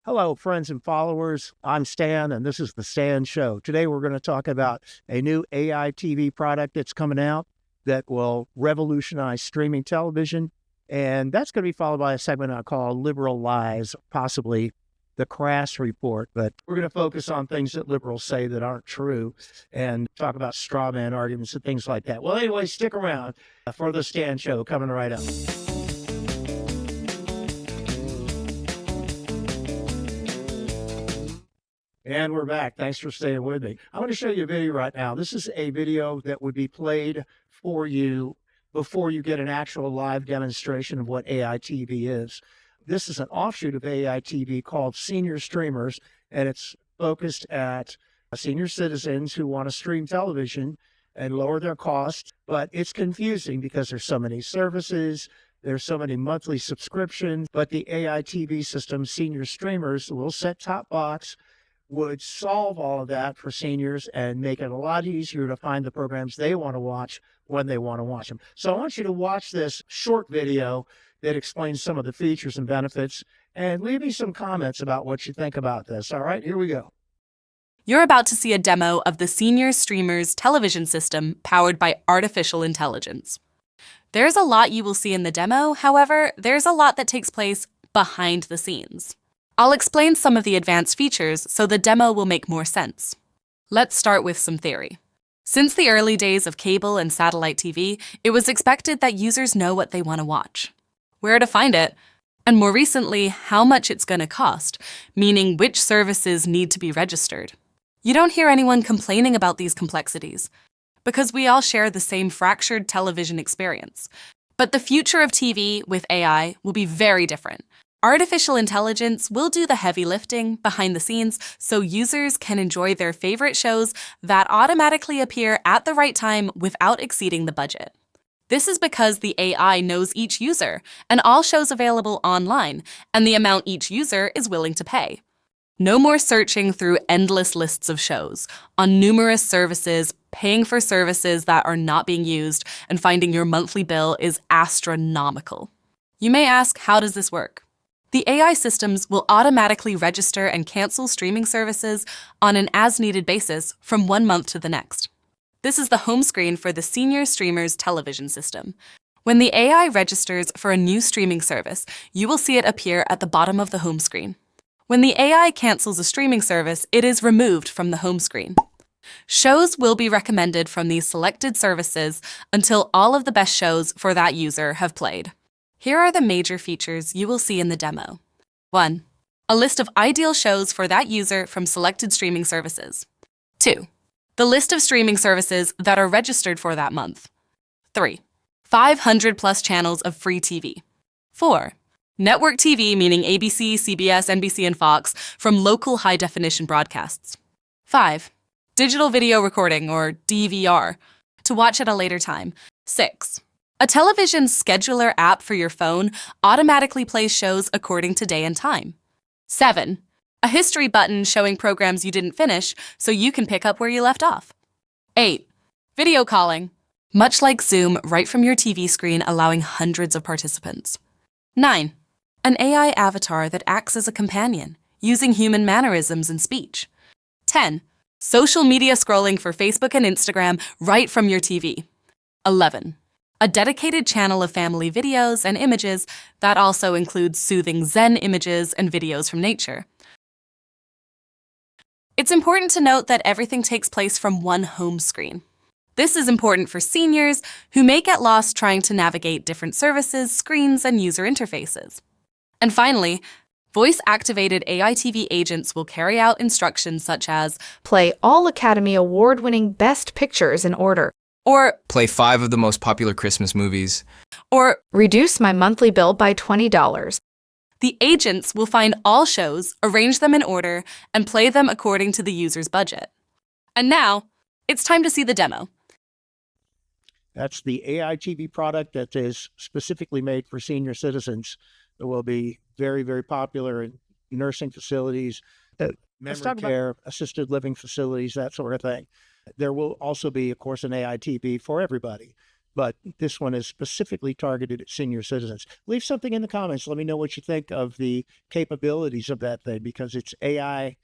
Hello, friends and followers. I'm Stan, and this is The Stan Show. Today, we're going to talk about a new AI TV product that's coming out that will revolutionize streaming television. And that's going to be followed by a segment I call Liberal Lies, possibly the Crass Report. But we're going to focus on things that liberals say that aren't true and talk about straw man arguments and things like that. Well, anyway, stick around for The Stan Show coming right up. And we're back. Thanks for staying with me. I'm going to show you a video right now. This is a video that would be played for you before you get an actual live demonstration of what AI TV is. This is an offshoot of AI TV called Senior Streamers, and it's focused at senior citizens who want to stream television and lower their costs. But it's confusing because there's so many services, there's so many monthly subscriptions, but the AI TV system, Senior Streamers, a little set-top box, would solve all of that for seniors and make it a lot easier to find the programs they want to watch when they want to watch them. So I want you to watch this short video that explains some of the features and benefits and leave me some comments about what you think about this. All right, here we go. You're about to see a demo of the Senior Streamers television system powered by artificial intelligence. There's a lot you will see in the demo, however, there's a lot that takes place behind the scenes. I'll explain some of the advanced features so the demo will make more sense. Let's start with some theory. Since the early days of cable and satellite TV, it was expected that users know what they want to watch, where to find it, and more recently, how much it's going to cost, meaning which services need to be registered. You don't hear anyone complaining about these complexities, because we all share the same fractured television experience. But the future of TV with AI will be very different. Artificial intelligence will do the heavy lifting behind the scenes so users can enjoy their favorite shows that automatically appear at the right time without exceeding the budget. This is because the AI knows each user and all shows available online and the amount each user is willing to pay. No more searching through endless lists of shows, on numerous services, paying for services that are not being used, and finding your monthly bill is astronomical. You may ask, how does this work? The AI systems will automatically register and cancel streaming services on an as-needed basis from one month to the next. This is the home screen for the Senior Streamers television system. When the AI registers for a new streaming service, you will see it appear at the bottom of the home screen. When the AI cancels a streaming service, it is removed from the home screen. Shows will be recommended from these selected services until all of the best shows for that user have played. Here are the major features you will see in the demo. 1. A list of ideal shows for that user from selected streaming services. 2. The list of streaming services that are registered for that month. 3. 500 plus channels of free TV. 4. Network TV, meaning ABC, CBS, NBC, and Fox, from local high-definition broadcasts. 5. Digital video recording, or DVR, to watch at a later time. 6. A television scheduler app for your phone automatically plays shows according to day and time. 7. A history button showing programs you didn't finish so you can pick up where you left off. 8. Video calling, much like Zoom, right from your TV screen, allowing hundreds of participants. 9. An AI avatar that acts as a companion, using human mannerisms and speech. 10. Social media scrolling for Facebook and Instagram right from your TV. 11. A dedicated channel of family videos and images that also includes soothing Zen images and videos from nature. It's important to note that everything takes place from one home screen. This is important for seniors who may get lost trying to navigate different services, screens, and user interfaces. And finally, voice-activated AI TV agents will carry out instructions such as play all Academy Award-winning Best Pictures in order, or play 5 of the most popular Christmas movies, or reduce my monthly bill by $20. The agents will find all shows, arrange them in order, and play them according to the user's budget. And now, it's time to see the demo. That's the AI TV product that is specifically made for senior citizens. It will be very, very popular in nursing facilities, memory care, assisted living facilities, that sort of thing. There will also be, of course, an AI TV for everybody. but this one is specifically targeted at senior citizens. Leave something in the comments. Let me know what you think of the capabilities of that thing, because it's AI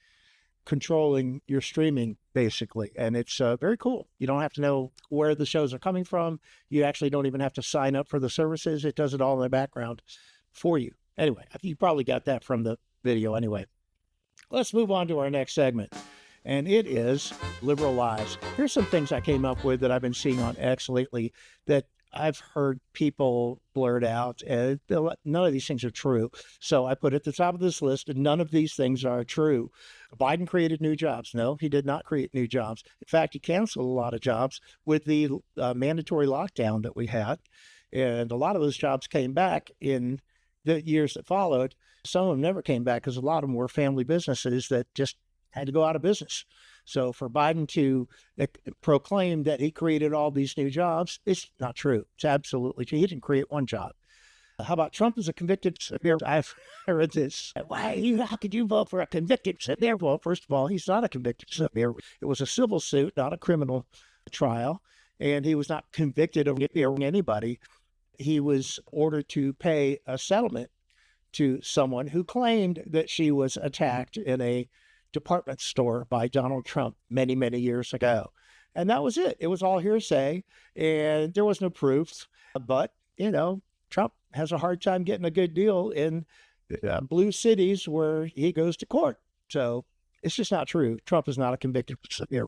controlling your streaming basically, and it's very cool. You don't have to know where the shows are coming from. You actually don't even have to sign up for the services. It does it all in the background for you. Anyway, you probably got that from the video anyway. Let's move on to our next segment, and it is liberal lies. Here's some things I came up with that I've been seeing on X lately that I've heard people blurt out, and none of these things are true. So I put at the top of this list, and none of these things are true. Biden created new jobs. No, he did not create new jobs. In fact, he canceled a lot of jobs with the mandatory lockdown that we had. And a lot of those jobs came back in the years that followed. Some of them never came back because a lot of them were family businesses that just had to go out of business. So for Biden to proclaim that he created all these new jobs, it's not true. It's absolutely true. He didn't create one job. How about Trump is a convicted severe? I've heard this. How could you vote for a convicted severe? Well, first of all, he's not a convicted severe. It was a civil suit, not a criminal trial. And he was not convicted of anybody. He was ordered to pay a settlement to someone who claimed that she was attacked in a department store by Donald Trump many, many years ago. And that was it. It was all hearsay, and there was no proof. But, Trump has a hard time getting a good deal in blue cities where he goes to court. So it's just not true. Trump is not a convicted severe.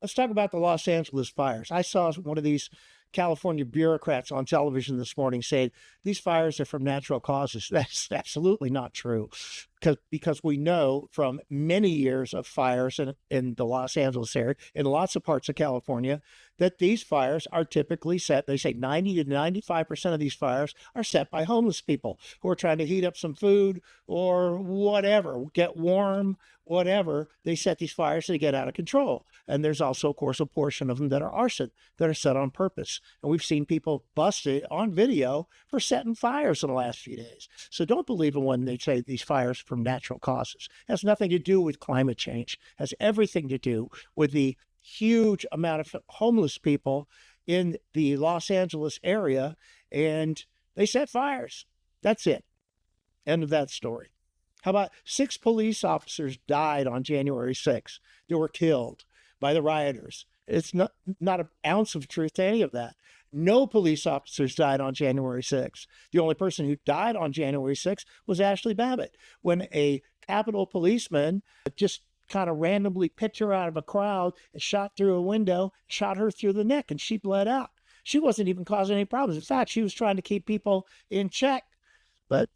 Let's talk about the Los Angeles fires. I saw one of these California bureaucrats on television this morning saying these fires are from natural causes. That's absolutely not true, because we know from many years of fires in the Los Angeles area, in lots of parts of California, that these fires are typically set. They say 90 to 95% of these fires are set by homeless people who are trying to heat up some food or whatever, get warm, whatever. They set these fires to get out of control. And there's also, of course, a portion of them that are arson, that are set on purpose. And we've seen people busted on video for setting fires in the last few days. So don't believe them when they say these fires are from natural causes. It has nothing to do with climate change. It has everything to do with the huge amount of homeless people in the Los Angeles area, and they set fires. That's it. End of that story. How about 6 police officers died on January 6th? They were killed by the rioters. It's not an ounce of truth to any of that. No police officers died on January 6th. The only person who died on January 6th was Ashley Babbitt, when a Capitol policeman just kind of randomly picked her out of a crowd and shot through a window, shot her through the neck, and she bled out. She wasn't even causing any problems. In fact, she was trying to keep people in check, but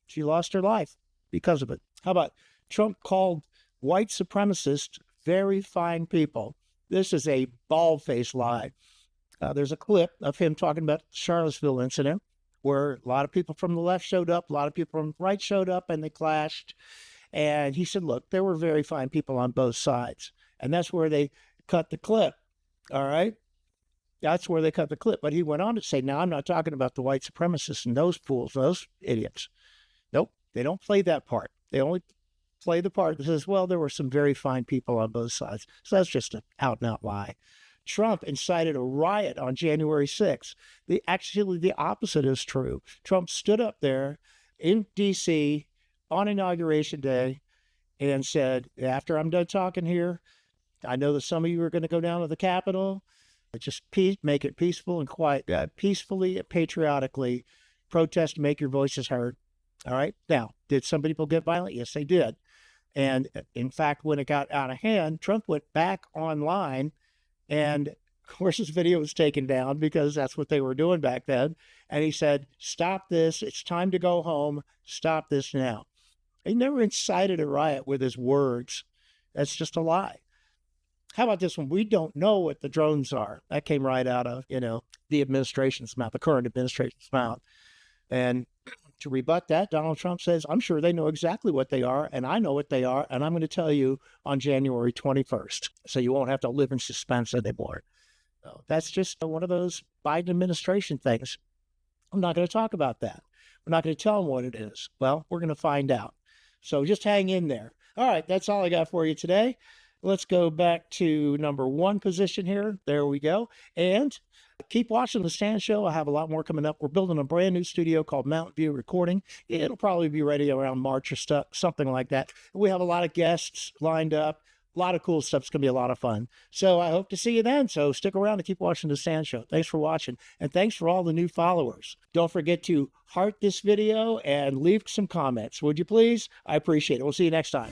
she lost her life because of it. How about Trump called white supremacists very fine people? This is a bald-faced lie. There's a clip of him talking about the Charlottesville incident where a lot of people from the left showed up, a lot of people from the right showed up, and they clashed. And he said, look, there were very fine people on both sides. And that's where they cut the clip. All right? That's where they cut the clip. But he went on to say, now I'm not talking about the white supremacists and those fools, those idiots. Nope, they don't play that part. They only play the part that says, well, there were some very fine people on both sides. So that's just an out-and-out lie. Trump incited a riot on January 6th. Actually, the opposite is true. Trump stood up there in D.C. on Inauguration Day and said, after I'm done talking here, I know that some of you are going to go down to the Capitol. Just make it peaceful and quiet, peacefully and patriotically protest, make your voices heard. All right. Now, did some people get violent? Yes, they did. And in fact, when it got out of hand, Trump went back online, and of course his video was taken down because that's what they were doing back then. And he said, stop this. It's time to go home. Stop this now. He never incited a riot with his words. That's just a lie. How about this one? We don't know what the drones are. That came right out of, the administration's mouth, the current administration's mouth. And to rebut that, Donald Trump says, I'm sure they know exactly what they are, and I know what they are, and I'm going to tell you on January 21st, so you won't have to live in suspense anymore. So that's just one of those Biden administration things. I'm not going to talk about that. We're not going to tell them what it is. Well, we're going to find out. So just hang in there. All right, that's all I got for you today. Let's go back to number 1 position here. There we go. And keep watching the Stan Show. I have a lot more coming up. We're building a brand new studio called Mountain View Recording. It'll probably be ready around March or something like that. We have a lot of guests lined up. A lot of cool stuff. It's going to be a lot of fun. So I hope to see you then. So stick around and keep watching the Stan Show. Thanks for watching. And thanks for all the new followers. Don't forget to heart this video and leave some comments. Would you please? I appreciate it. We'll see you next time.